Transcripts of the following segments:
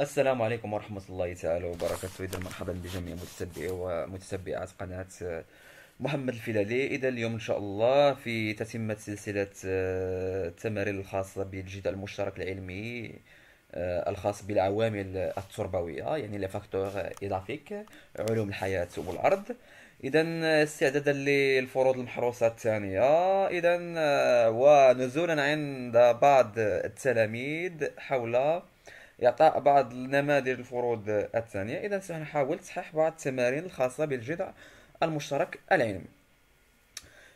السلام عليكم ورحمة الله تعالى وبركاته. إذا مرحبا بجميع متتبعي ومتتبعات قناة محمد الفيلالي. إذا اليوم إن شاء الله في تتمة سلسلة التمارين الخاصة بالجدول المشترك العلمي الخاص بالعوامل التربوية، يعني لي فاكتور إضافيك، علوم الحياة والأرض. إذا استعدادا للفروض المحروسة الثانية. إذا ونزولا عند بعض التلاميذ حول إعطاء بعض النماذج الفروض الثانية. إذا سنحاول تصحيح بعض التمارين الخاصة بالجذع المشترك العلمي.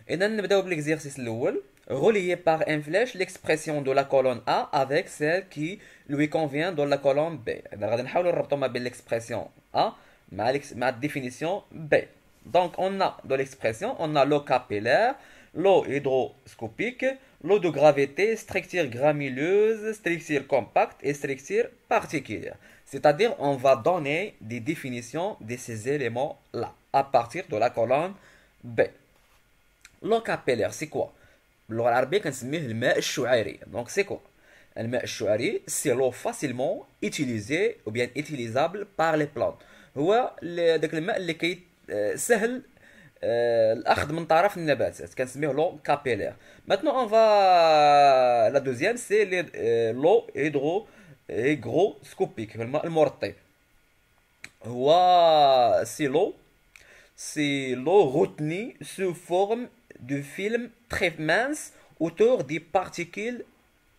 إذا نبداو بالإكزيرسيس الأول. Relier par une flèche l'expression de la colonne A avec celle qui lui convient dans la colonne B. إذا غادي نحاولوا نربطوا ما بين l'expression A مع définition B. Donc on a dans l'expression, on a l'eau capillaire, l'eau hydroscopique, l'eau de gravité, structure granuleuse, structure compacte et structure particulière. C'est-à-dire, on va donner des définitions de ces éléments-là à partir de la colonne B. L'eau capillaire, c'est quoi? باللغة العربية كنسميه الماء الشعيري. Donc c'est quoi? الماء الشعيري c'est l'eau facilement utilisée ou bien utilisable par les plantes. هو داك الماء اللي سهل الاخذ من طرف النباتات، كنسميه لو كابيلير. Maintenant on va la deuxième c'est l'eau hygroscopique، الماء المرطب. هو c'est l'eau retenue sous forme de film très mince autour des particules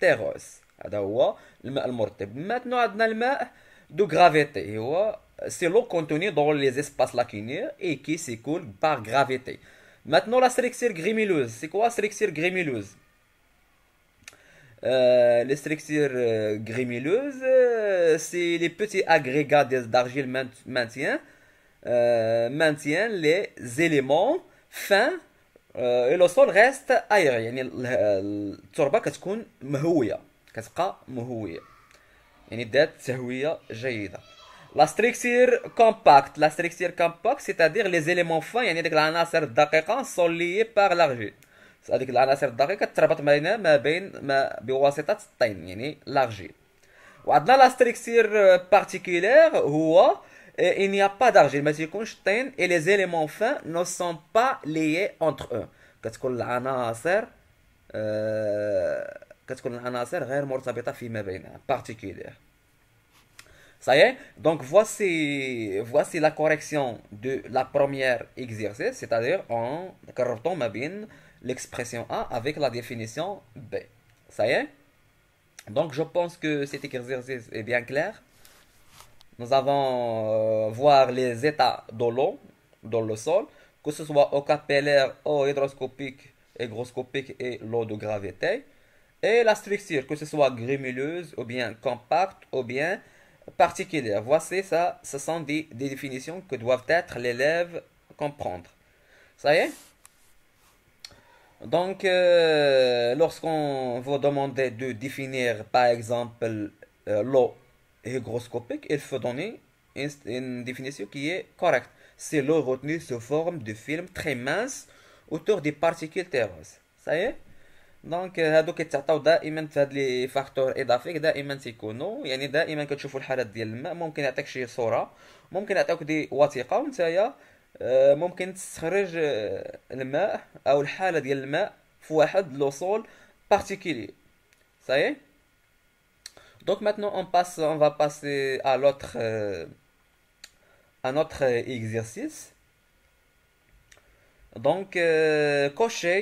terreuses. هذا هو الماء المرطب. Maintenant عندنا الماء de gravité. هو c'est l'eau contenue dans les espaces lacunaires et qui s'écoule par gravité. Maintenant, la structure grémileuse. C'est quoi la structure grémileuse? Les structures grémileuses, c'est les petits agrégats d'argile maintiennent les éléments fins et le sol reste aéré. يعني التربة كتكون مهوية، كتبقى مهوية، يعني ذات تهوية جيدة. La structure compacte, c'est-à-dire les éléments fins، يعني ديك العناصر الدقيقة sont liés par l'argile. هذيك العناصر الدقيقة تربط ما بين بواسطة الطين، يعني l'argile. وعندنا la structure particulière هو il n'y a pas d'argile، ما تيكونش الطين et les éléments fins ne sont pas liés entre eux. كتكون العناصر غير مرتبطة فيما بينها. particulière. Ça y est, donc voici la correction de la première exercice, c'est-à-dire en correctant l'expression A avec la définition B. Ça y est, donc je pense que cet exercice est bien clair. Nous avons voir les états de l'eau dans le sol, que ce soit eau capillaire, eau hydroscopique, hygroscopique et l'eau de gravité, et la structure, que ce soit grémileuse ou bien compacte ou bien particulière. Voici ça, ce sont des définitions que doivent être l'élève comprendre. Ça y est? Donc, lorsqu'on vous demander de définir, par exemple, l'eau hygroscopique, il faut donner une définition qui est correcte. C'est l'eau retenue sous forme de film très mince autour des particules terreuses. Ça y est? دونك هادو كيتعطاو دائما في هاد لي فاكتور اضافيك، دائما تيكونوا يعني دائما كتشوفوا الحالات ديال الماء، ممكن يعطيك شي صوره، ممكن يعطيوك دي وثيقه، ونتايا ممكن تستخرج الماء او الحاله ديال الماء في واحد لوصول بارتيكولي. صايي دونك maintenant on va passer à notre exercice. Donc, cochez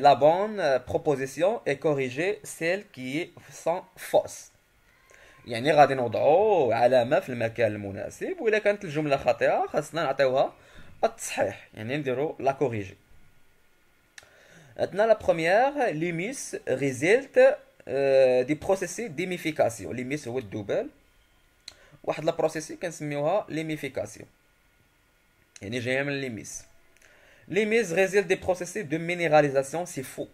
la bonne proposition et corrigez celles qui sont fausses. يعني غادي نوضعوا علامة في المكان المناسب، وإذا كانت الجملة خاطئة خاصنا نعطيوها التصحيح، يعني نديرو لا كوريجي. عندنا لا بروميير ليميس ريزلت دي بروسيسي ديميفيكاسيون. ليميس هو الدبل، واحد لا بروسيسي كنسميوها ليميفيكاسيون، يعني جاية من ليميس. L'émise résulte des processus de minéralisation, c'est faux.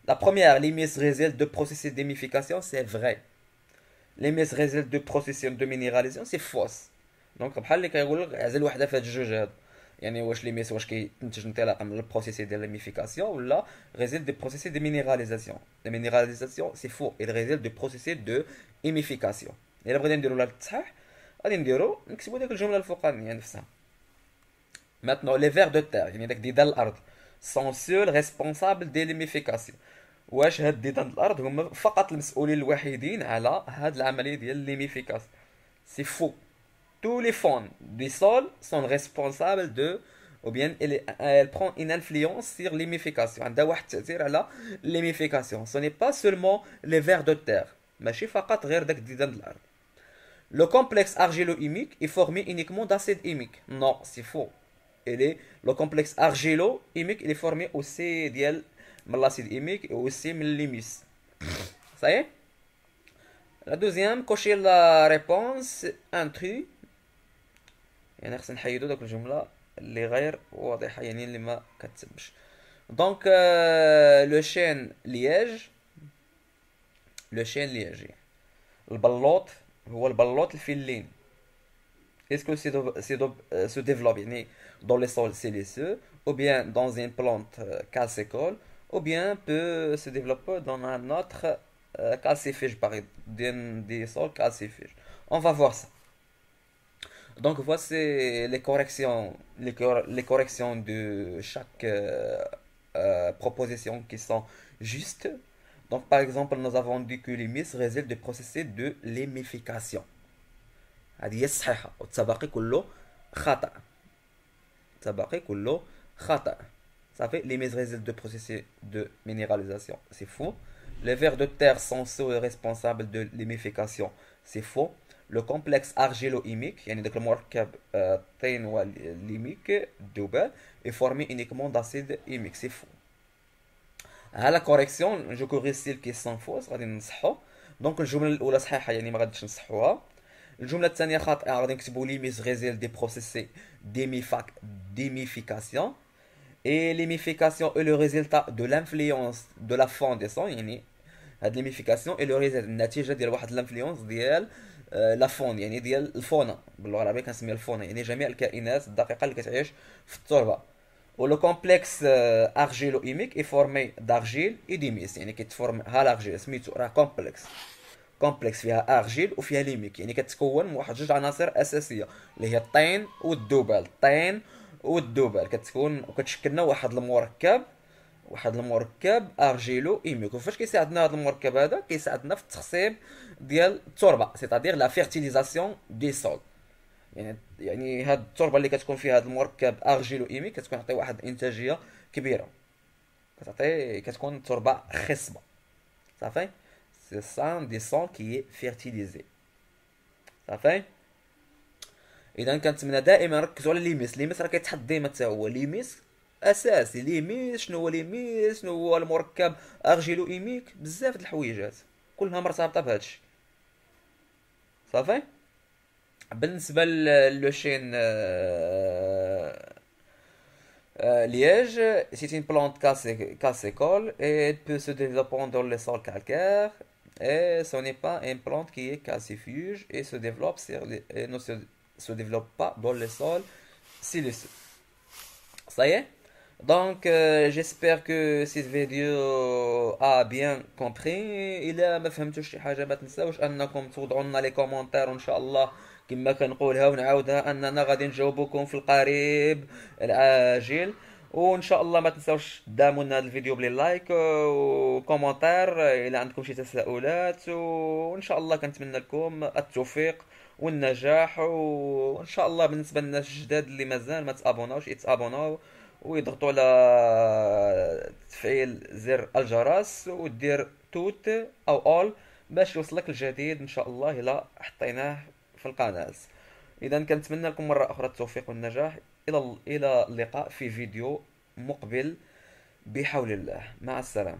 La première, l'émise résulte de processus d'émification, c'est vrai. L'émise résulte de processus de minéralisation, c'est fausse. Donc بحال اللي كيقول لك عزل وحده في هاد الجوج هادو، يعني واش ليميس واش كينتج انطلاقا من البروسيس ديال ليميفيكاسيون ولا résulte des processus de minéralisation. La minéralisation, c'est faux. Il résulte de processus de émification. الا بغينا نديرو لها التصحيح غادي نديرو نكتبو ديك الجمله الفوقانيه نفسها. Maintenant, les vers de terre, يعني داك ديدان الارض sont seuls responsables de l'humification. واش هاد ديدان الارض هما فقط المسؤولين الوحيدين على هاد العمليه ديال ليميفيكاسيون؟ سي فو. Tous les fonds du sol sont responsables de ou bien elle prend une influence sur l'humification. عندها واحد التأثير على l'humification. Ce n'est pas seulement les vers de terre. ماشي فقط غير داك ديدان الارض. Le complexe argilo-humique est formé uniquement d'acide humique. Non, c'est faux. Le complexe argilo-humique il est formé aussi de l'acide humique et aussi de l'humus. Ça y est? La deuxième, cocher la réponse intrus. يعني خصنا نحيدو داك الجملة اللي غير واضحة يعني اللي ما كتسبش. Donc le chêne liège. Le chêne liège. البلوط هو البلوط الفلين. Est-ce que se développe يعني dans les sols siliceux ou bien dans une plante calcicole ou bien peut se développer dans un autre calcifige par des sols calcifiges. On va voir ça. Donc voici les corrections de chaque proposition qui sont justes. Donc par exemple nous avons dit que l'humus résulte du processus de lémification. هذه هي الصحيحة والتباقي كله خطأ. التباقي كله خطأ. صافي les mises résultent de processus de minéralisation. C'est faux. Les vers de terre sont ceux responsables de l'humification. C'est faux. Le complexe argilo-humique يعني داك المركب الطين والليميك الذبال est formé uniquement d'acide humique. C'est faux. ها لا كوريكسيون جو كوريج سيل كي سون فوس غادي نصحو. دونك الجملة الأولى صحيحة يعني ما غاديش نصحوها. الجملة الثانية خاطئة غادي نكتبو لي ميز غيزيل دي بروسيسي ديميفيكاسيون. Et l'humification est le résultat de l'influence de la faune des sols. يعني هاد l'humification est le résultat النتيجة ديال واحد الانفلونس ديال لا فون يعني ديال الفونا باللغة العربية كنسميها الفونا يعني جميع الكائنات الدقيقة اللي كتعيش في التربة. ولو كومبلكس ارجيلو ايميك اي فورمي دارجيل اي ديميس يعني كيتفورم ها لارجيل سميتو راه كومبلكس فيها ارجيل وفيها ليميك يعني كتكون من واحد جوج عناصر اساسيه اللي هي الطين والذبال كتكون وكتشكلنا واحد المركب ارجيلو ايميك. وفاش كيساعدنا هذا المركب هذا كيساعدنا في التخصيب ديال التربه سيتادير لا فيرتيليزاسيون دي سول. يعني هاد التربه اللي كتكون فيها هذا المركب ارجيلو ايميك كتكون تعطي واحد الانتاجيه كبيره كتكون تربه خصبه. صافي سي سان دي سون كي فيرتيليزي. صافي اذا كنتمنى دائما ركزوا على ليميس راه كيتحط ديما حتى هو ليميس اساسي. ليميس شنو هو ليميس شنو هو المركب ارجيلو ايميك بزاف د الحويجات كلها مرتبطه بهادشي. صافي بالنسبه لو شين liège, c'est une plante cassicole et elle peut se développer dans les sols calcaires et ce n'est pas une plante qui est calcifuge et se développe et ne se développe pas dans les sols siliceux. Ça y est? Donc j'espère que cette vidéo a bien compris. إلا ما فهمتوش شي حاجة ما تنساوش أنكم توضعوا لنا لي كومونتير وإن شاء الله كما كنقولها ونعاودها اننا غادي نجاوبكم في القريب العاجل. وان شاء الله ما تنساوش دعموا لنا هذا الفيديو بلي لايك وكومنتير الى عندكم شي تساؤلات. وان شاء الله كنتمنى لكم التوفيق والنجاح. وان شاء الله بالنسبه للناس الجداد اللي مازال ما تابوناوش يتابوناو ويضغطوا على تفعيل زر الجرس ودير توت او اول باش يوصلك الجديد ان شاء الله الى حطيناه في القناة. إذا كنتمنى لكم مرة أخرى التوفيق والنجاح. إلى اللقاء في فيديو مقبل بحول الله. مع السلامة.